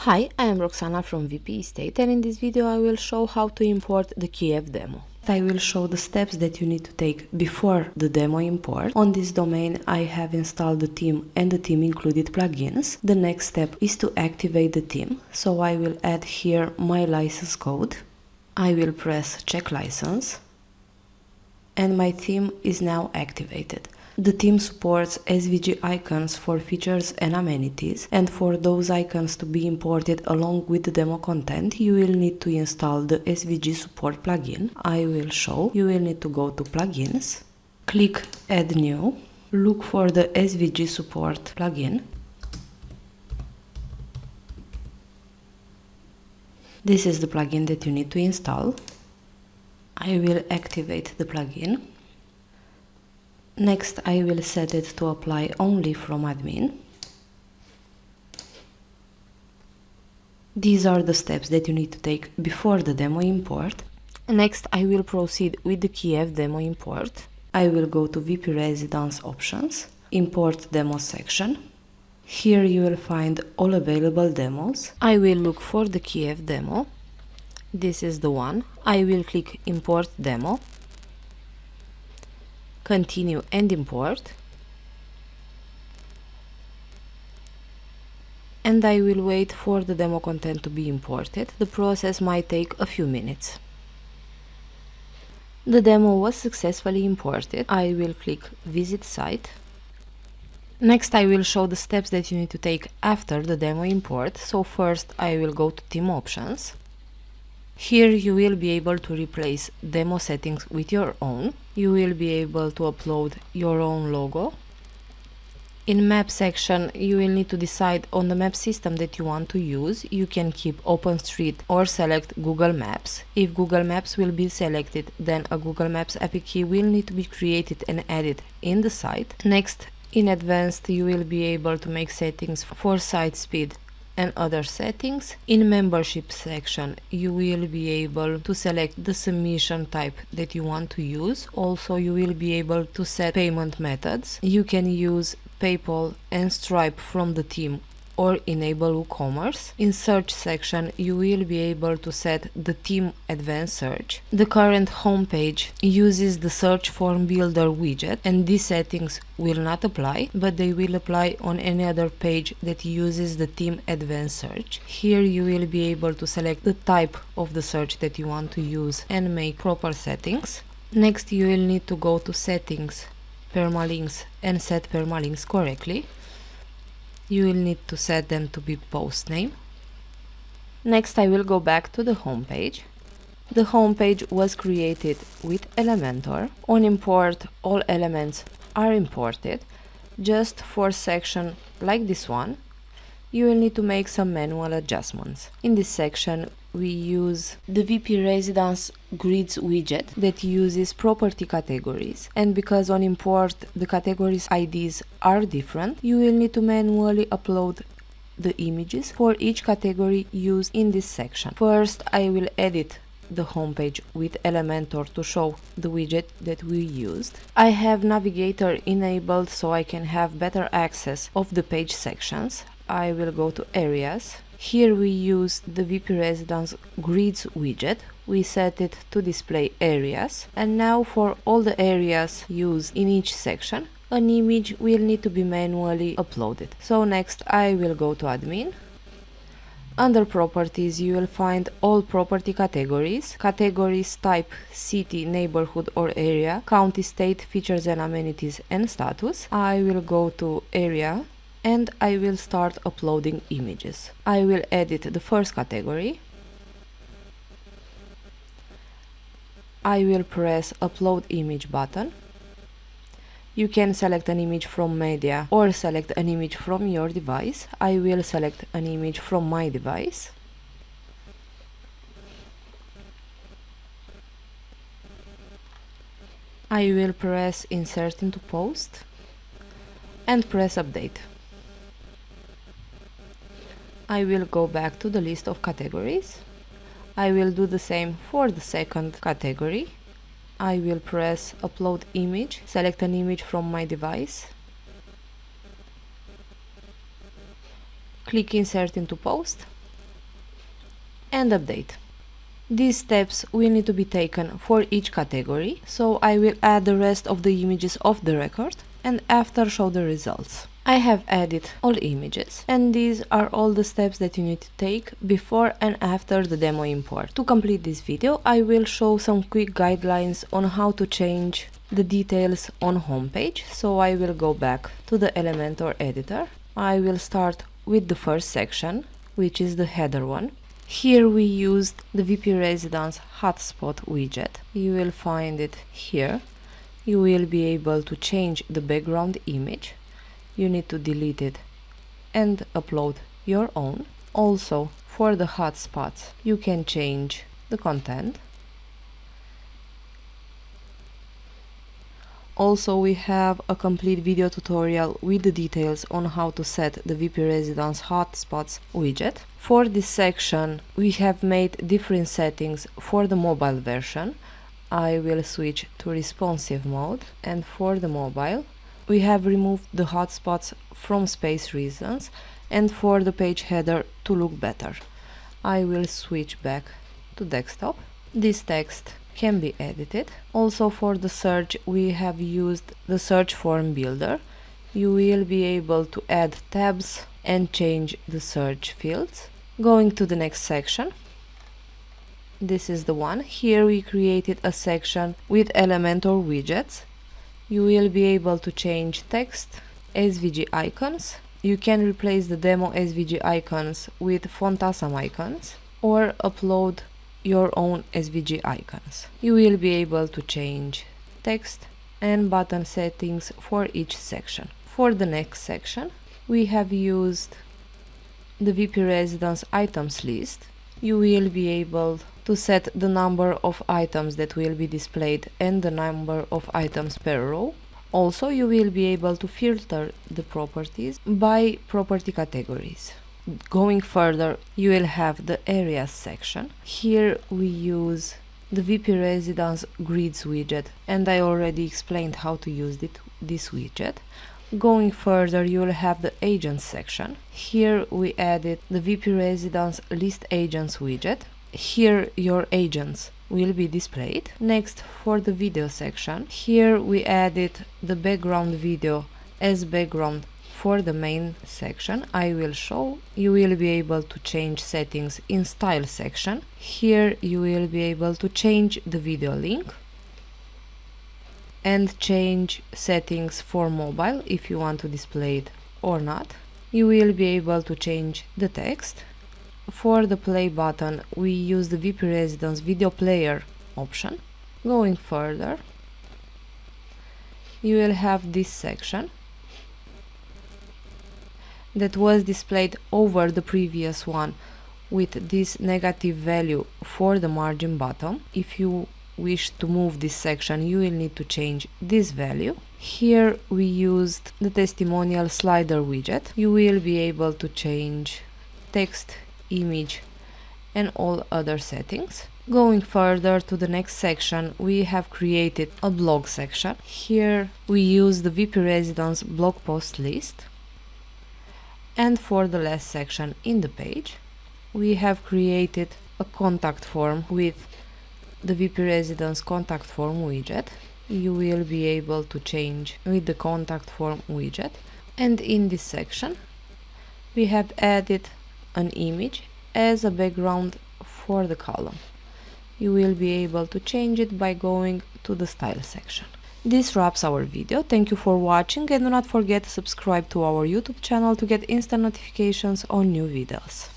Hi, I am Roxana from WpEstate, and in this video I will show how to import the Kyiv demo. I will show the steps that you need to take before the demo import. On this domain I have installed the theme and the theme included plugins. The next step is to activate the theme, so I will add here my license code. I will press check license and my theme is now activated. The theme supports SVG icons for features and amenities, and for those icons to be imported along with the demo content, you will need to install the SVG support plugin. I will show. You will need to go to plugins, click add new, look for the SVG support plugin. This is the plugin that you need to install. I will activate the plugin. Next, I will set it to apply only from admin. These are the steps that you need to take before the demo import. Next, I will proceed with the Kyiv demo import. I will go to WpResidence options, import demo section. Here you will find all available demos. I will look for the Kyiv demo. This is the one. I will click import demo. Continue and import, and I will wait for the demo content to be imported. The process might take a few minutes. The demo was successfully imported. I will click visit site. Next I will show the steps that you need to take after the demo import. So first I will go to theme options. Here you will be able to replace demo settings with your own. You will be able to upload your own logo. In map section you will need to decide on the map system that you want to use. You can keep OpenStreet or select Google Maps. If Google Maps will be selected, then a Google Maps API key will need to be created and added in the site. Next, in advanced you will be able to make settings for site speed and other settings. In membership section you will be able to select the submission type that you want to use. Also you will be able to set payment methods. You can use PayPal and Stripe from the theme or enable WooCommerce. In search section you will be able to set the theme advanced search. The current homepage uses the search form builder widget, and these settings will not apply, but they will apply on any other page that uses the theme advanced search. Here you will be able to select the type of the search that you want to use and make proper settings. Next you will need to go to settings, permalinks, and set permalinks correctly. You will need to set them to be post name. Next I will go back to the home page. The home page was created with Elementor. On import, all elements are imported. Just for section like this one, you will need to make some manual adjustments. In this section we use the WpResidence Grids widget that uses property categories, and because on import the categories IDs are different, you will need to manually upload the images for each category used in this section. First I will edit the homepage with Elementor to show the widget that we used. I have Navigator enabled so I can have better access of the page sections. I will go to areas. Here we use the WpResidence Grids widget. We set it to display areas, and now for all the areas used in each section, an image will need to be manually uploaded. So next I will go to admin. Under properties you will find all property categories. Categories type city, neighborhood or area, county, state, features and amenities, and status. I will go to area and I will start uploading images. I will edit the first category. I will press upload image button. You can select an image from media or select an image from your device. I will select an image from my device. I will press insert into post and press update. I will go back to the list of categories. I will do the same for the second category. I will press upload image, select an image from my device, click insert into post and update. These steps will need to be taken for each category, so I will add the rest of the images of the record and after show the results. I have added all images, and these are all the steps that you need to take before and after the demo import. To complete this video, I will show some quick guidelines on how to change the details on homepage. So I will go back to the Elementor editor. I will start with the first section, which is the header one. Here we used the WpResidence hotspot widget. You will find it here. You will be able to change the background image. You need to delete it and upload your own. Also, for the hotspots, you can change the content. Also, we have a complete video tutorial with the details on how to set the WpResidence hotspots widget. For this section, we have made different settings for the mobile version. I will switch to responsive mode, and for the mobile, we have removed the hotspots from space reasons and for the page header to look better. I will switch back to desktop. This text can be edited. Also, for the search, we have used the search form builder. You will be able to add tabs and change the search fields. Going to the next section. This is the one. Here we created a section with Elementor widgets. You will be able to change text, SVG icons. You can replace the demo SVG icons with Fontasm icons or upload your own SVG icons. You will be able to change text and button settings for each section. For the next section, we have used the WpResidence items list. You will be able to set the number of items that will be displayed and the number of items per row. Also, you will be able to filter the properties by property categories. Going further, you will have the areas section. Here we use the WpResidence Grids widget, and I already explained how to use this widget. Going further, you will have the agents section. Here we added the WpResidence list agents widget. Here your agents will be displayed. Next, for the video section, here we added the background video as background for the main section. I will show. You will be able to change settings in style section. Here you will be able to change the video link and change settings for mobile if you want to display it or not. You will be able to change the text. For the play button, we use the WpResidence video player option. Going further, you will have this section that was displayed over the previous one with this negative value for the margin bottom. If you wish to move this section, you will need to change this value. Here we used the testimonial slider widget. You will be able to change text, image and all other settings. Going further to the next section, we have created a blog section. Here we use the WpResidence blog post list. And for the last section in the page, we have created a contact form with the WpResidence contact form widget. You will be able to change with the contact form widget. And in this section, we have added an image as a background for the column. You will be able to change it by going to the style section. This wraps our video. Thank you for watching, and do not forget to subscribe to our YouTube channel to get instant notifications on new videos.